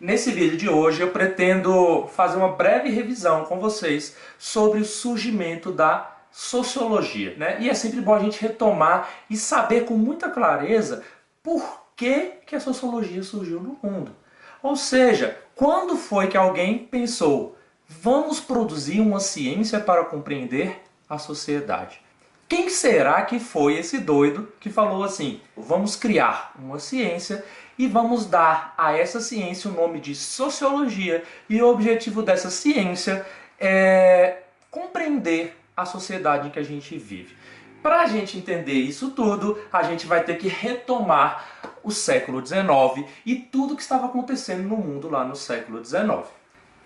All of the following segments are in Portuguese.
Nesse vídeo de hoje eu pretendo fazer uma breve revisão com vocês sobre o surgimento da sociologia, né? E é sempre bom a gente retomar e saber com muita clareza por que a sociologia surgiu no mundo. Ou seja, quando foi que alguém pensou, vamos produzir uma ciência para compreender a sociedade? Quem será que foi esse doido que falou assim, vamos criar uma ciência e vamos dar a essa ciência o nome de sociologia, e o objetivo dessa ciência é compreender a sociedade em que a gente vive. Para a gente entender isso tudo, a gente vai ter que retomar o século XIX e tudo que estava acontecendo no mundo lá no século XIX.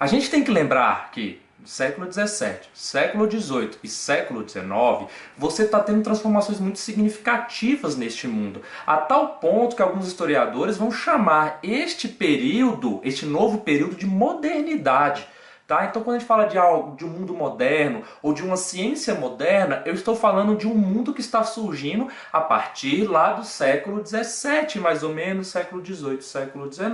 A gente tem que lembrar que no século XVII, século XVIII e século XIX, você está tendo transformações muito significativas neste mundo, a tal ponto que alguns historiadores vão chamar este período, este novo período, de modernidade. Tá? Então, quando a gente fala de algo, de um mundo moderno ou de uma ciência moderna, eu estou falando de um mundo que está surgindo a partir lá do século XVII, mais ou menos, século XVIII, século XIX.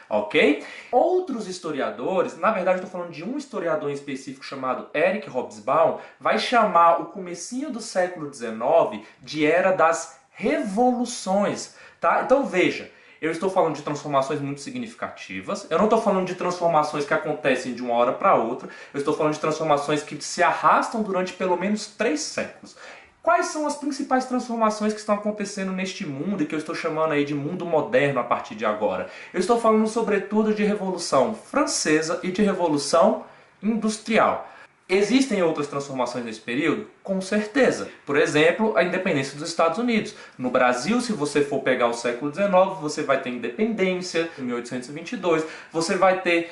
Ok? Outros historiadores, na verdade eu estou falando de um historiador em específico chamado Eric Hobsbawm, vai chamar o comecinho do século XIX de Era das Revoluções. Tá? Então veja, eu estou falando de transformações muito significativas, eu não estou falando de transformações que acontecem de uma hora para outra, eu estou falando de transformações que se arrastam durante pelo menos 3 séculos. Quais são as principais transformações que estão acontecendo neste mundo e que eu estou chamando aí de mundo moderno a partir de agora? Eu estou falando sobretudo de Revolução Francesa e de Revolução Industrial. Existem outras transformações nesse período? Com certeza. Por exemplo, a independência dos Estados Unidos. No Brasil, se você for pegar o século XIX, você vai ter independência, em 1822. Você vai ter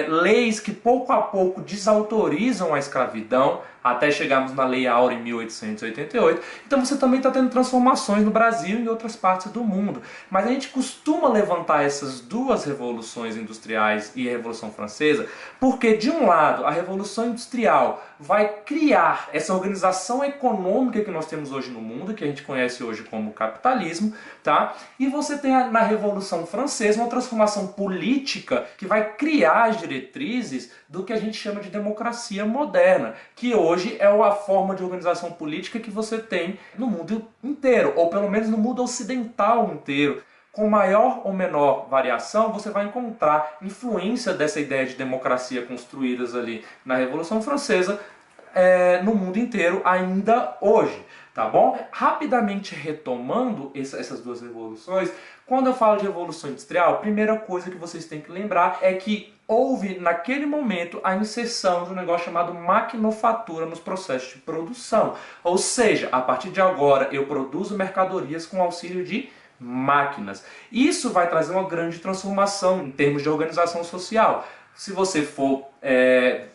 leis que pouco a pouco desautorizam a escravidão, até chegarmos na Lei Áurea em 1888. Então você também está tendo transformações no Brasil e em outras partes do mundo. Mas a gente costuma levantar essas duas revoluções industriais e a Revolução Francesa, porque de um lado a Revolução Industrial vai criar essa organização econômica que nós temos hoje no mundo, que a gente conhece hoje como capitalismo, tá? E você tem na Revolução Francesa uma transformação política que vai criar as diretrizes do que a gente chama de democracia moderna, que hoje é a forma de organização política que você tem no mundo inteiro, ou pelo menos no mundo ocidental inteiro. Com maior ou menor variação, você vai encontrar influência dessa ideia de democracia construídas ali na Revolução Francesa no mundo inteiro ainda hoje. Tá bom? Rapidamente retomando essas duas revoluções, quando eu falo de Revolução Industrial, a primeira coisa que vocês têm que lembrar é que houve naquele momento a inserção de um negócio chamado maquinofatura nos processos de produção. Ou seja, a partir de agora eu produzo mercadorias com auxílio de máquinas. Isso vai trazer uma grande transformação em termos de organização social. Se você for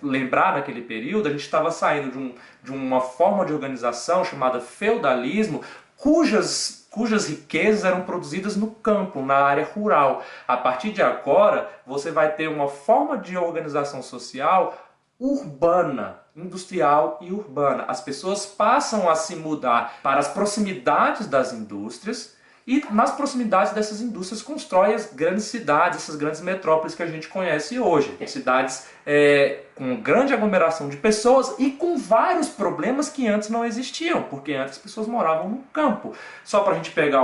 lembrar naquele período, a gente estava saindo de uma forma de organização chamada feudalismo, cujas riquezas eram produzidas no campo, na área rural. A partir de agora, você vai ter uma forma de organização social urbana, industrial e urbana. As pessoas passam a se mudar para as proximidades das indústrias, e nas proximidades dessas indústrias constrói as grandes cidades, essas grandes metrópoles que a gente conhece hoje. Cidades com grande aglomeração de pessoas e com vários problemas que antes não existiam, porque antes as pessoas moravam no campo. Só para a gente pegar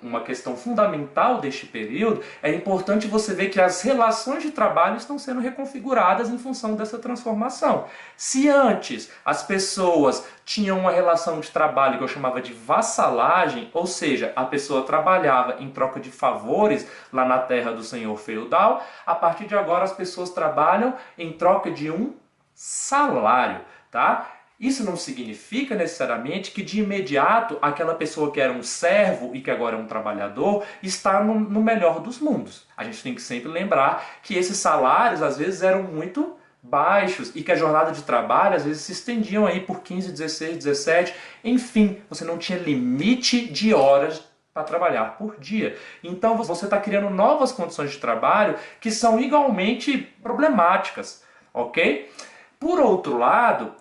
uma questão fundamental deste período, é importante você ver que as relações de trabalho estão sendo reconfiguradas em função dessa transformação. Se antes as pessoas tinham uma relação de trabalho que eu chamava de vassalagem, ou seja, a pessoa trabalhava em troca de favores lá na terra do senhor feudal, a partir de agora as pessoas trabalham em troca de um salário, tá? Isso não significa necessariamente que de imediato aquela pessoa que era um servo e que agora é um trabalhador está no melhor dos mundos. A gente tem que sempre lembrar que esses salários às vezes eram muito baixos e que a jornada de trabalho às vezes se estendiam aí por 15, 16, 17, enfim, você não tinha limite de horas para trabalhar por dia. Então você está criando novas condições de trabalho que são igualmente problemáticas, ok? Por outro lado,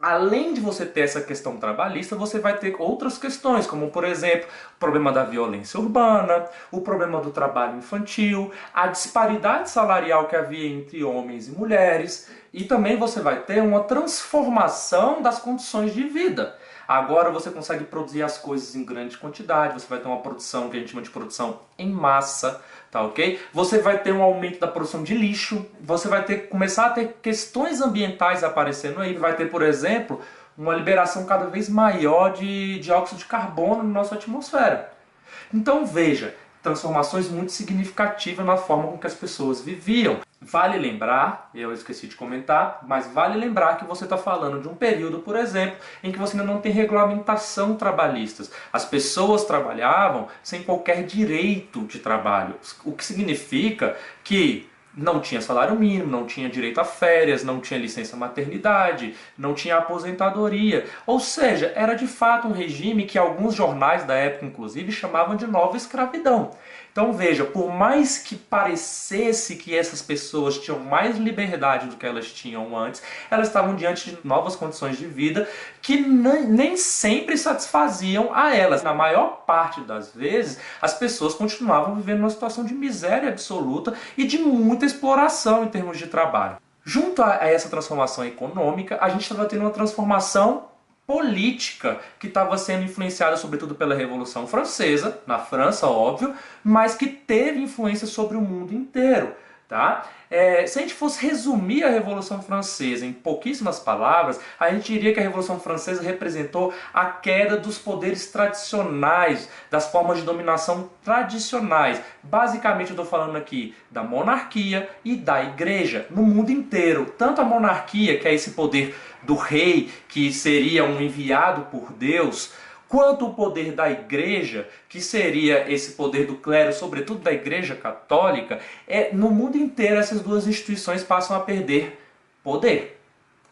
Além de você ter essa questão trabalhista, você vai ter outras questões, como por exemplo, o problema da violência urbana, o problema do trabalho infantil, a disparidade salarial que havia entre homens e mulheres, e também você vai ter uma transformação das condições de vida. Agora você consegue produzir as coisas em grande quantidade, você vai ter uma produção que a gente chama de produção em massa, tá ok? Você vai ter um aumento da produção de lixo, você vai ter começar a ter questões ambientais aparecendo aí, vai ter, por exemplo, uma liberação cada vez maior de dióxido de carbono na nossa atmosfera. Então veja, transformações muito significativas na forma com que as pessoas viviam. Vale lembrar, eu esqueci de comentar, mas vale lembrar que você está falando de um período, por exemplo, em que você ainda não tem regulamentação trabalhista. As pessoas trabalhavam sem qualquer direito de trabalho, o que significa que não tinha salário mínimo, não tinha direito a férias, não tinha licença maternidade, não tinha aposentadoria. Ou seja, era de fato um regime que alguns jornais da época, inclusive, chamavam de nova escravidão. Então veja, por mais que parecesse que essas pessoas tinham mais liberdade do que elas tinham antes, elas estavam diante de novas condições de vida que nem sempre satisfaziam a elas. Na maior parte das vezes, as pessoas continuavam vivendo numa situação de miséria absoluta e de muita exploração em termos de trabalho. Junto a essa transformação econômica, a gente estava tendo uma transformação política que estava sendo influenciada sobretudo pela Revolução Francesa, na França, óbvio, mas que teve influência sobre o mundo inteiro. Tá? Se a gente fosse resumir a Revolução Francesa em pouquíssimas palavras, a gente diria que a Revolução Francesa representou a queda dos poderes tradicionais, das formas de dominação tradicionais. Basicamente eu estou falando aqui da monarquia e da igreja no mundo inteiro. Tanto a monarquia, que é esse poder do rei, que seria um enviado por Deus, quanto o poder da igreja, que seria esse poder do clero, sobretudo da igreja católica, no mundo inteiro essas duas instituições passam a perder poder.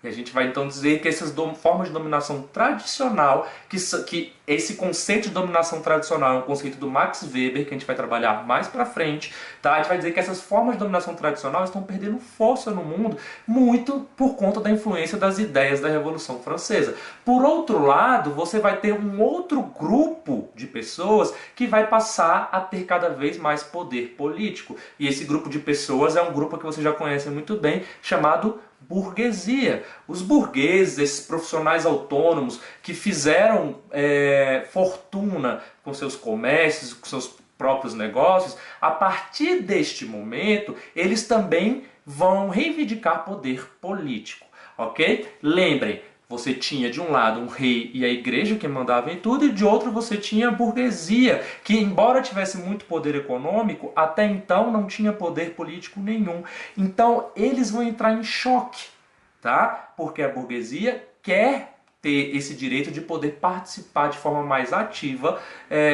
E a gente vai então dizer que essas formas de dominação tradicional, que esse conceito de dominação tradicional é um conceito do Max Weber, que a gente vai trabalhar mais pra frente, tá? A gente vai dizer que essas formas de dominação tradicional estão perdendo força no mundo, muito por conta da influência das ideias da Revolução Francesa. Por outro lado, você vai ter um outro grupo de pessoas que vai passar a ter cada vez mais poder político. E esse grupo de pessoas é um grupo que você já conhece muito bem, chamado burguesia. Os burgueses, esses profissionais autônomos que fizeram fortuna com seus comércios, com seus próprios negócios, a partir deste momento, eles também vão reivindicar poder político, ok? Lembrem, você tinha de um lado um rei e a igreja que mandavam em tudo, e de outro você tinha a burguesia, que embora tivesse muito poder econômico, até então não tinha poder político nenhum. Então eles vão entrar em choque, tá? Porque a burguesia quer ter esse direito de poder participar de forma mais ativa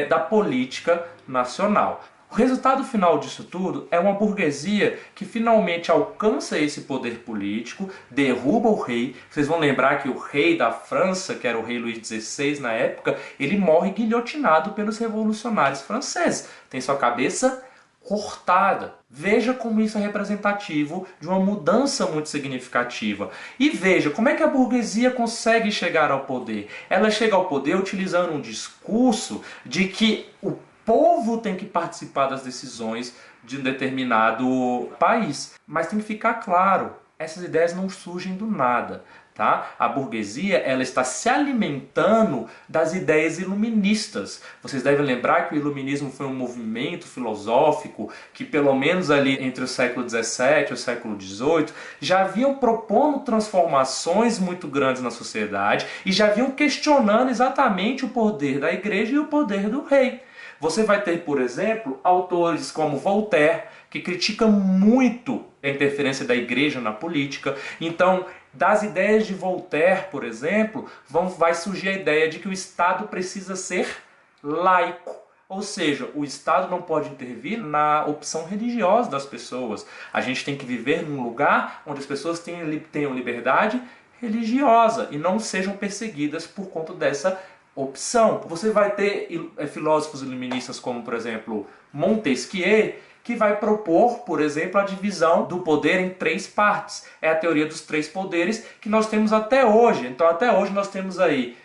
da política nacional. O resultado final disso tudo é uma burguesia que finalmente alcança esse poder político, derruba o rei. Vocês vão lembrar que o rei da França, que era o rei Luís XVI na época, ele morre guilhotinado pelos revolucionários franceses. Tem sua cabeça cortada. Veja como isso é representativo de uma mudança muito significativa. E veja como é que a burguesia consegue chegar ao poder. Ela chega ao poder utilizando um discurso de que o povo tem que participar das decisões de um determinado país. Mas tem que ficar claro, essas ideias não surgem do nada. Tá? A burguesia ela está se alimentando das ideias iluministas. Vocês devem lembrar que o iluminismo foi um movimento filosófico que pelo menos ali entre o século XVII e o século XVIII já haviam propondo transformações muito grandes na sociedade e já haviam questionando exatamente o poder da igreja e o poder do rei. Você vai ter, por exemplo, autores como Voltaire, que criticam muito a interferência da igreja na política. Então, das ideias de Voltaire, por exemplo, vai surgir a ideia de que o Estado precisa ser laico. Ou seja, o Estado não pode intervir na opção religiosa das pessoas. A gente tem que viver num lugar onde as pessoas tenham liberdade religiosa e não sejam perseguidas por conta dessa opção. Você vai ter filósofos iluministas como, por exemplo, Montesquieu, que vai propor, por exemplo, a divisão do poder em três partes. É a teoria dos três poderes que nós temos até hoje. Então, até hoje nós temos aí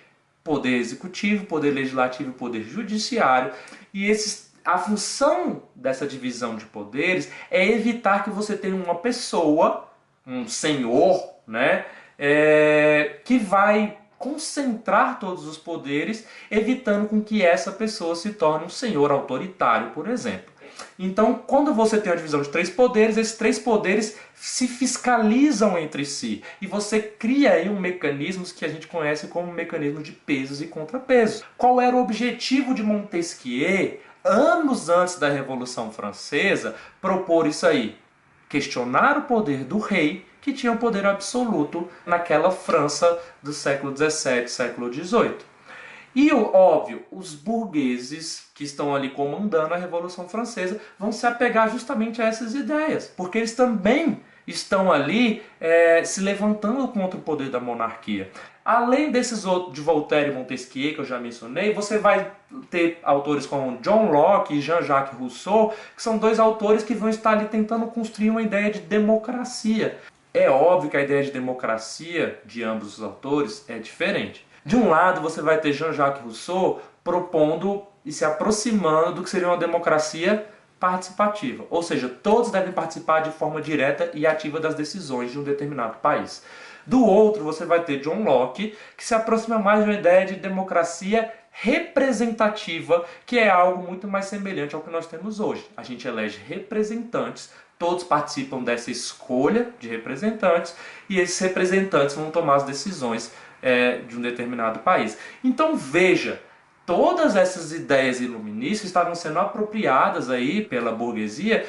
poder executivo, poder legislativo e poder judiciário. E a função dessa divisão de poderes é evitar que você tenha uma pessoa, um senhor, né, que vai concentrar todos os poderes, evitando com que essa pessoa se torne um senhor autoritário, por exemplo. Então, quando você tem a divisão de três poderes, esses três poderes se fiscalizam entre si. E você cria aí um mecanismo que a gente conhece como mecanismo de pesos e contrapesos. Qual era o objetivo de Montesquieu, anos antes da Revolução Francesa, propor isso aí? Questionar o poder do rei, que tinha o poder absoluto naquela França do século XVII, século XVIII. E, óbvio, os burgueses que estão ali comandando a Revolução Francesa vão se apegar justamente a essas ideias, porque eles também estão ali se levantando contra o poder da monarquia. Além desses outros, de Voltaire e Montesquieu, que eu já mencionei, você vai ter autores como John Locke e Jean-Jacques Rousseau, que são dois autores que vão estar ali tentando construir uma ideia de democracia. É óbvio que a ideia de democracia de ambos os autores é diferente. De um lado, você vai ter Jean-Jacques Rousseau propondo e se aproximando do que seria uma democracia participativa. Ou seja, todos devem participar de forma direta e ativa das decisões de um determinado país. Do outro, você vai ter John Locke, que se aproxima mais de uma ideia de democracia representativa, que é algo muito mais semelhante ao que nós temos hoje. A gente elege representantes, todos participam dessa escolha de representantes, e esses representantes vão tomar as decisões de um determinado país. Então veja, todas essas ideias iluministas estavam sendo apropriadas aí pela burguesia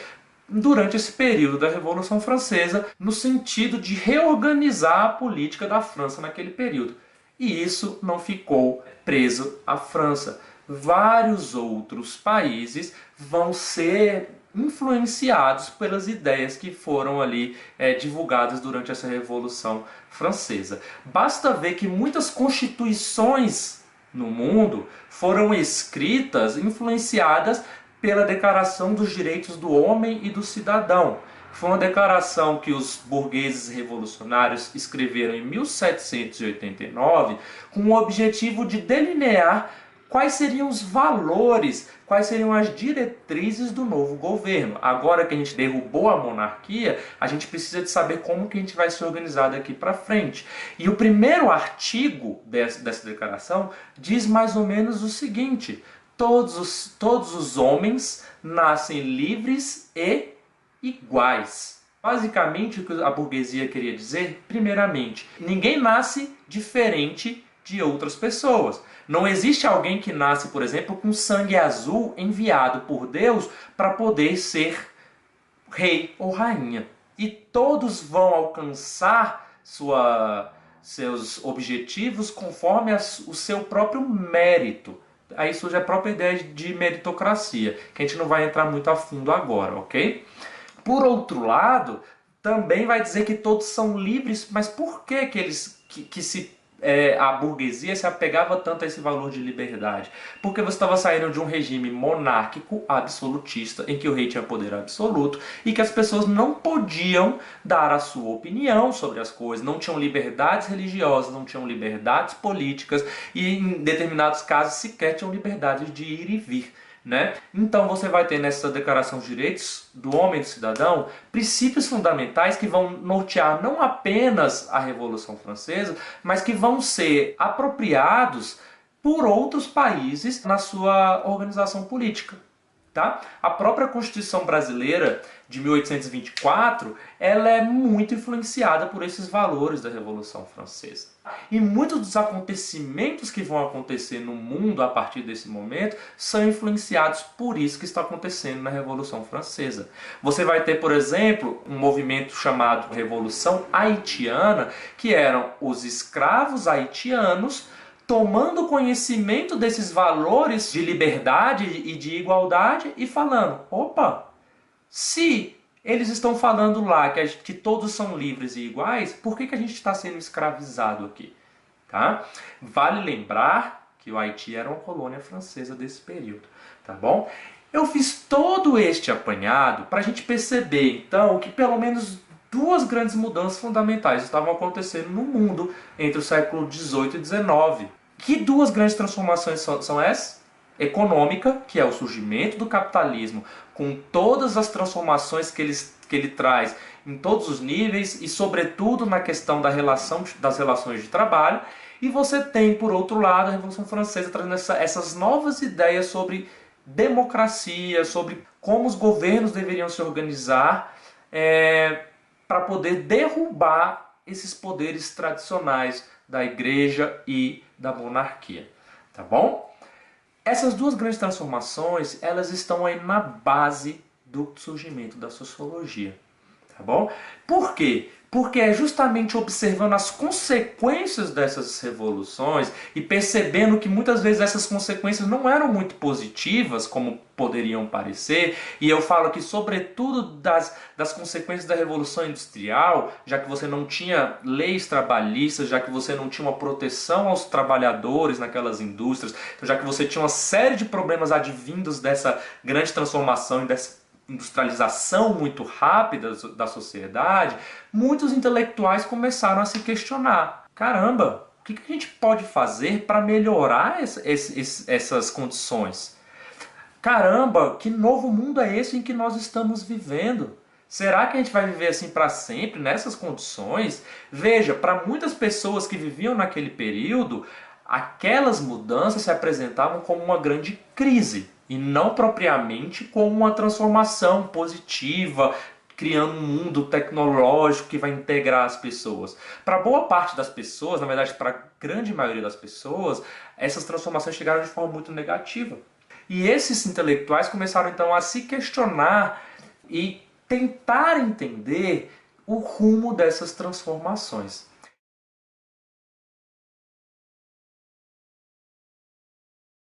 durante esse período da Revolução Francesa, no sentido de reorganizar a política da França naquele período. E isso não ficou preso à França. Vários outros países vão ser influenciados pelas ideias que foram ali divulgadas durante essa Revolução Francesa. Basta ver que muitas constituições no mundo foram escritas, influenciadas pela Declaração dos Direitos do Homem e do Cidadão. Foi uma declaração que os burgueses revolucionários escreveram em 1789 com o objetivo de delinear quais seriam os valores, quais seriam as diretrizes do novo governo. Agora que a gente derrubou a monarquia, a gente precisa de saber como que a gente vai se organizar daqui para frente. E o primeiro artigo dessa declaração diz mais ou menos o seguinte: todos os homens nascem livres e iguais. Basicamente, o que a burguesia queria dizer, primeiramente, ninguém nasce diferente de outras pessoas. Não existe alguém que nasce, por exemplo, com sangue azul enviado por Deus para poder ser rei ou rainha. E todos vão alcançar seus objetivos conforme o seu próprio mérito. Aí surge a própria ideia de meritocracia, que a gente não vai entrar muito a fundo agora, ok? Por outro lado, também vai dizer que todos são livres, mas por que a burguesia se apegava tanto a esse valor de liberdade? Porque você estava saindo de um regime monárquico absolutista, em que o rei tinha poder absoluto e que as pessoas não podiam dar a sua opinião sobre as coisas, não tinham liberdades religiosas, não tinham liberdades políticas e, em determinados casos, sequer tinham liberdade de ir e vir. Né? Então você vai ter nessa Declaração dos Direitos do Homem e do Cidadão princípios fundamentais que vão nortear não apenas a Revolução Francesa, mas que vão ser apropriados por outros países na sua organização política. Tá? A própria Constituição brasileira de 1824 ela é muito influenciada por esses valores da Revolução Francesa. E muitos dos acontecimentos que vão acontecer no mundo a partir desse momento são influenciados por isso que está acontecendo na Revolução Francesa. Você vai ter, por exemplo, um movimento chamado Revolução Haitiana, que eram os escravos haitianos tomando conhecimento desses valores de liberdade e de igualdade e falando, opa, se eles estão falando lá que todos são livres e iguais, por que a gente está sendo escravizado aqui? Tá? Vale lembrar que o Haiti era uma colônia francesa desse período, tá bom? Eu fiz todo este apanhado para a gente perceber, então, que pelo menos duas grandes mudanças fundamentais estavam acontecendo no mundo entre o século XVIII e XIX. Que duas grandes transformações são essas? Econômica, que é o surgimento do capitalismo, com todas as transformações que ele traz em todos os níveis e, sobretudo, na questão das relações de trabalho. E você tem, por outro lado, a Revolução Francesa trazendo essas novas ideias sobre democracia, sobre como os governos deveriam se organizar para poder derrubar esses poderes tradicionais da igreja e da monarquia. Tá bom? Essas duas grandes transformações, elas estão aí na base do surgimento da sociologia. Tá bom? Por quê? Porque é justamente observando as consequências dessas revoluções e percebendo que muitas vezes essas consequências não eram muito positivas, como poderiam parecer, e eu falo aqui sobretudo das consequências da Revolução Industrial, já que você não tinha leis trabalhistas, já que você não tinha uma proteção aos trabalhadores naquelas indústrias, então, já que você tinha uma série de problemas advindos dessa grande transformação e dessa industrialização muito rápida da sociedade, muitos intelectuais começaram a se questionar. Caramba, o que a gente pode fazer para melhorar essas condições? Caramba, que novo mundo é esse em que nós estamos vivendo? Será que a gente vai viver assim para sempre, nessas condições? Veja, para muitas pessoas que viviam naquele período, aquelas mudanças se apresentavam como uma grande crise e não propriamente como uma transformação positiva, criando um mundo tecnológico que vai integrar as pessoas. Para boa parte das pessoas, na verdade para a grande maioria das pessoas, essas transformações chegaram de forma muito negativa. E esses intelectuais começaram então a se questionar e tentar entender o rumo dessas transformações.